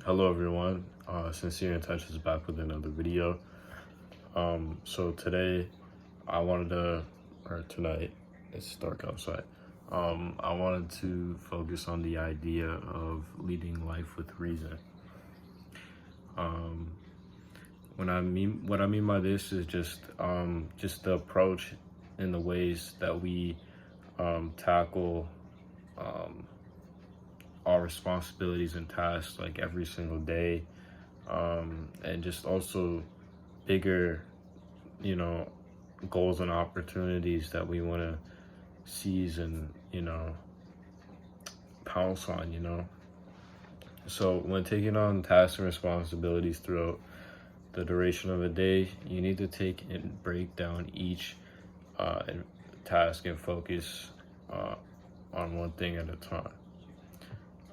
Hello everyone, Sincere Intentions back with another video. So today I wanted to, or tonight, it's dark outside. I wanted to focus on the idea of leading life with reason. Um, what I mean by this is just the approach and the ways that we tackle um, our responsibilities and tasks like every single day, and just also bigger, you know, goals and opportunities that we want to seize and, pounce on, So when taking on tasks and responsibilities throughout the duration of a day, you need to take and break down each task and focus uh, on one thing at a time.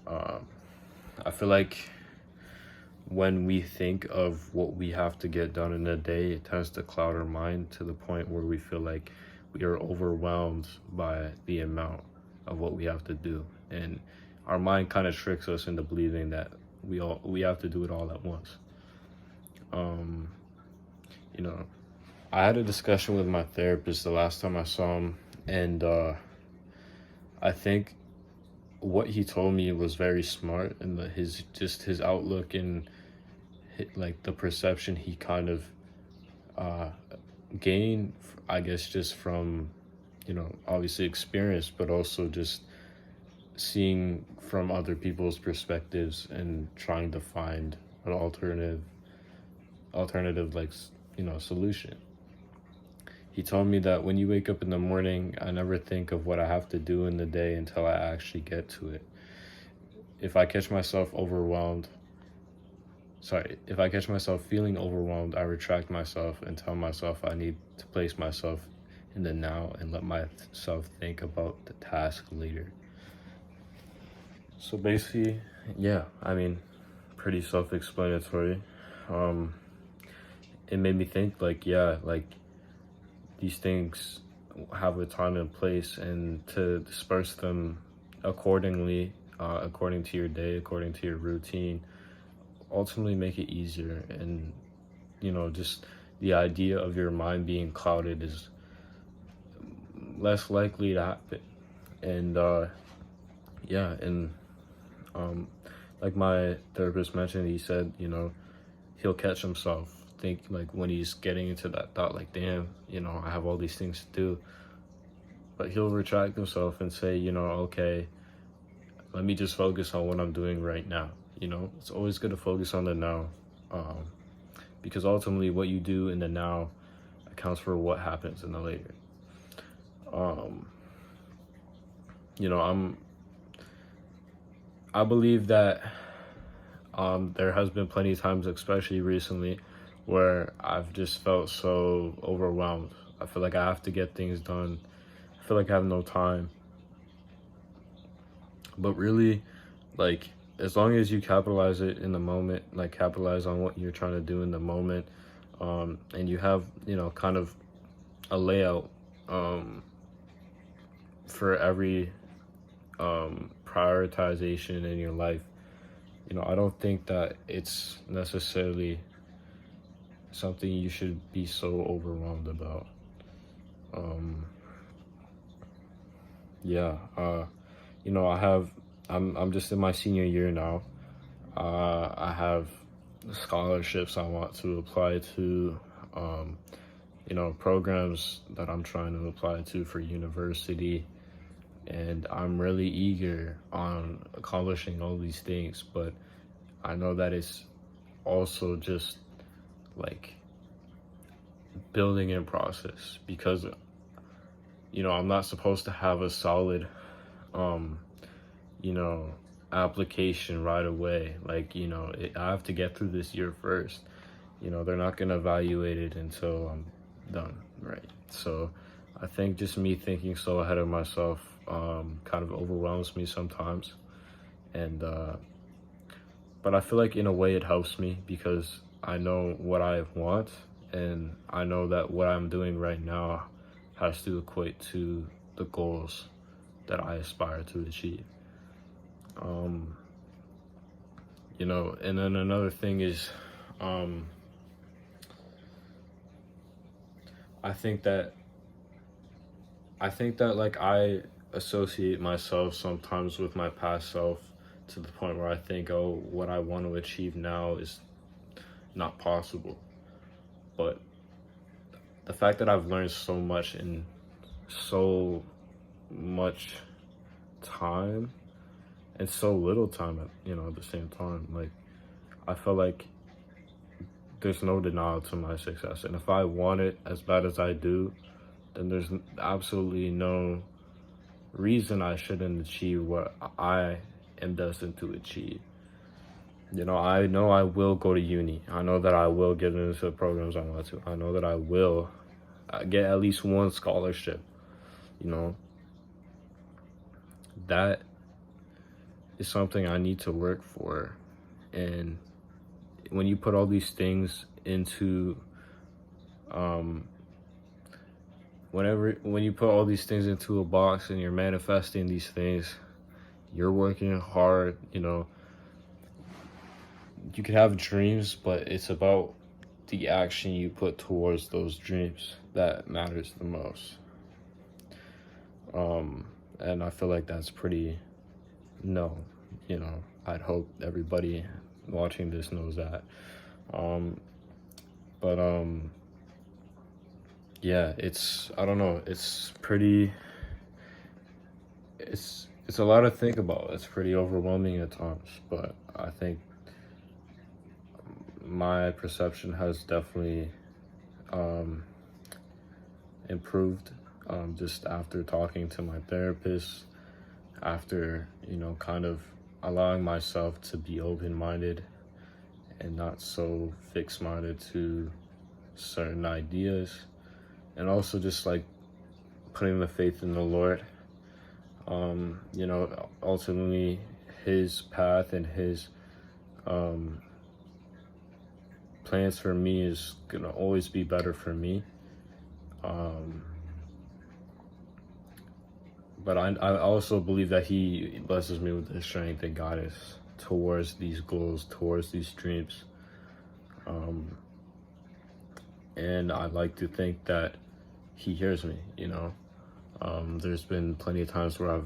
Um, I feel like when we think of what we have to get done in a day, it tends to cloud our mind to the point where we feel like we are overwhelmed by the amount of what we have to do. And our mind kind of tricks us into believing that we have to do it all at once. Um, you know, I had a discussion with my therapist the last time I saw him, and I think what he told me was very smart, and his outlook and like the perception he kind of uh, gained, I guess, just from, obviously experience, but also just seeing from other people's perspectives and trying to find an alternative like, solution. He told me that when you wake up in the morning, I never think of what I have to do in the day until I actually get to it. If I catch myself if I catch myself feeling overwhelmed, I retract myself and tell myself I need to place myself in the now and let myself think about the task later. So basically, yeah, I mean, pretty self-explanatory. Um, it made me think like, yeah, like these things have a time and place, and to disperse them accordingly, according to your day, according to your routine, ultimately make it easier. And just the idea of your mind being clouded is less likely to happen. And yeah, and like my therapist mentioned, he said, he'll catch himself think like when he's getting into that thought, like, damn, I have all these things to do, but he'll retract himself and say, okay, let me just focus on what I'm doing right now. It's always good to focus on the now, um, because ultimately what you do in the now accounts for what happens in the later. Um, you know, I'm I believe that there has been plenty of times, especially recently, where I've just felt so overwhelmed. I feel like I have to get things done. I feel like I have no time. But really, like, as long as you capitalize it in the moment, like capitalize on what you're trying to do in the moment, and you have, kind of a layout um, for every prioritization in your life, I don't think that it's necessarily something you should be so overwhelmed about. Um, yeah, I'm just in my senior year now. I have scholarships I want to apply to, programs that I'm trying to apply to for university. And I'm really eager on accomplishing all these things, but I know that it's also just like building in process, because I'm not supposed to have a solid um you know application right away. Like, I have to get through this year first. They're not going to evaluate it until I'm done, right? So I think just me thinking so ahead of myself kind of overwhelms me sometimes. And but I feel like in a way it helps me, because I know what I want, and I know that what I'm doing right now has to equate to the goals that I aspire to achieve. Um, you know. And then another thing is, I think that like I associate myself sometimes with my past self to the point where I think, oh, what I want to achieve now is not possible. But the fact that I've learned so much in so much time and so little time at the same time, like I feel like there's no denial to my success. And if I want it as bad as I do, then there's absolutely no reason I shouldn't achieve what I am destined to achieve. You know I will go to uni. I know that I will get into the programs I want to. I know that I will get at least one scholarship. You know, that is something I need to work for. And when you put all these things into when you put all these things into a box and you're manifesting these things, you're working hard. You know, you can have dreams, but it's about the action you put towards those dreams that matters the most. And I feel like that's pretty I'd hope everybody watching this knows that. But yeah, I don't know, it's a lot to think about. It's pretty overwhelming at times, but I think my perception has definitely improved just after talking to my therapist, after kind of allowing myself to be open-minded and not so fixed-minded to certain ideas, and also just like putting the faith in the Lord. Ultimately his path and his plans for me is gonna always be better for me. But I also believe that he blesses me with the strength and guidance towards these goals, towards these dreams. And I like to think that he hears me, There's been plenty of times where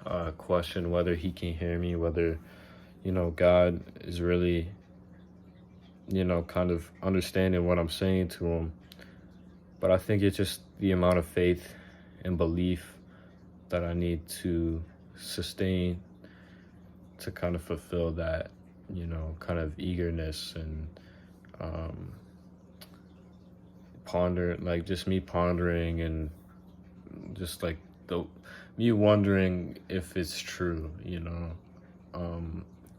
I've questioned whether he can hear me, whether, God is really, kind of understanding what I'm saying to him. But I think it's just the amount of faith and belief that I need to sustain to kind of fulfill that, kind of eagerness and me pondering and just like me wondering if it's true,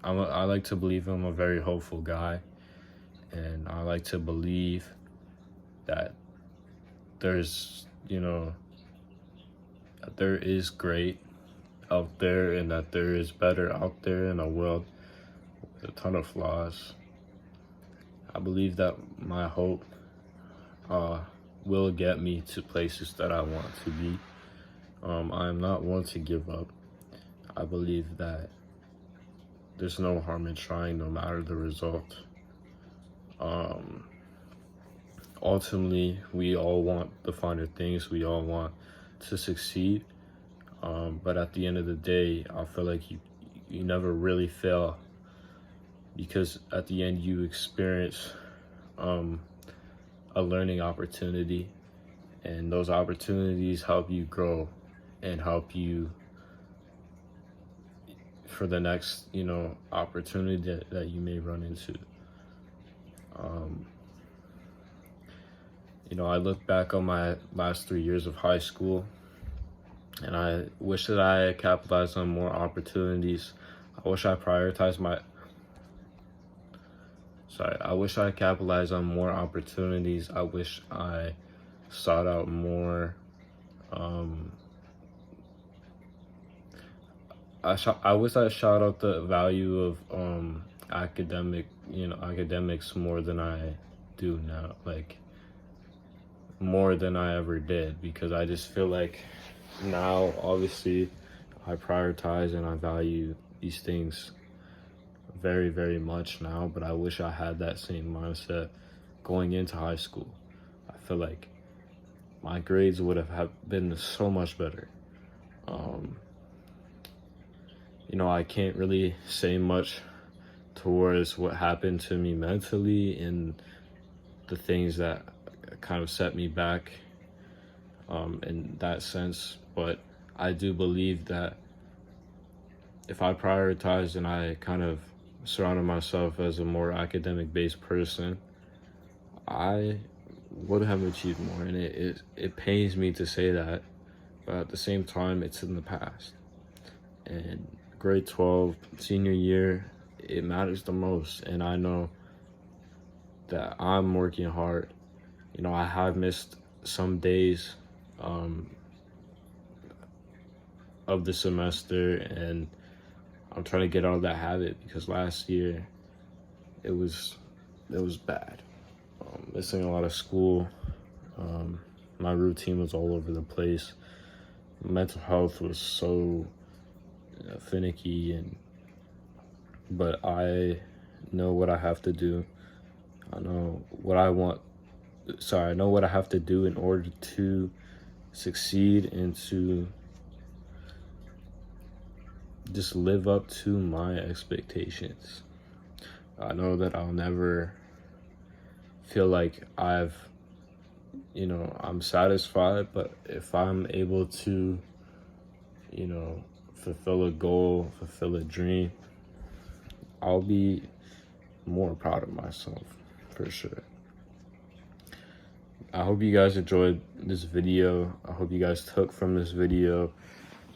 I like to believe I'm a very hopeful guy, and I like to believe that there's, that there is great out there and that there is better out there in a world with a ton of flaws. I believe that my hope will get me to places that I want to be. I am not one to give up. I believe that there's no harm in trying, no matter the result. Ultimately, we all want the finer things. We all want to succeed. But at the end of the day, I feel like you never really fail, because at the end you experience a learning opportunity, and those opportunities help you grow and help you for the next opportunity that you may run into. I look back on my last 3 years of high school, and I wish that I had capitalized on more opportunities. I wish I capitalized on more opportunities. I wish I sought out more. I wish I shout out the value of academics more than I do now, like more than I ever did, because I just feel like now, obviously, I prioritize and I value these things very, very much now, but I wish I had that same mindset going into high school. I feel like my grades would have been so much better. You know, I can't really say much towards what happened to me mentally and the things that kind of set me back in that sense, but I do believe that if I prioritized and I kind of surrounded myself as a more academic based person, I would have achieved more. And it pains me to say that, but at the same time, it's in the past. And grade 12, senior year, it matters the most. And I know that I'm working hard. You know, I have missed some days of the semester, and I'm trying to get out of that habit because last year it was bad. Missing a lot of school. My routine was all over the place. Mental health was so finicky, but I know what I have to do. I know what I want. Sorry, I know what I have to do in order to succeed and to just live up to my expectations. I know that I'll never feel like I'm satisfied, but if I'm able to, fulfill a goal, fulfill a dream, I'll be more proud of myself for sure. I hope you guys enjoyed this video. I hope you guys took from this video.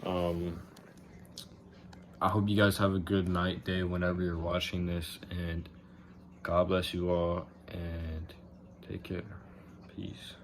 I hope you guys have a good night, day, whenever you're watching this, and God bless you all, and take care. Peace.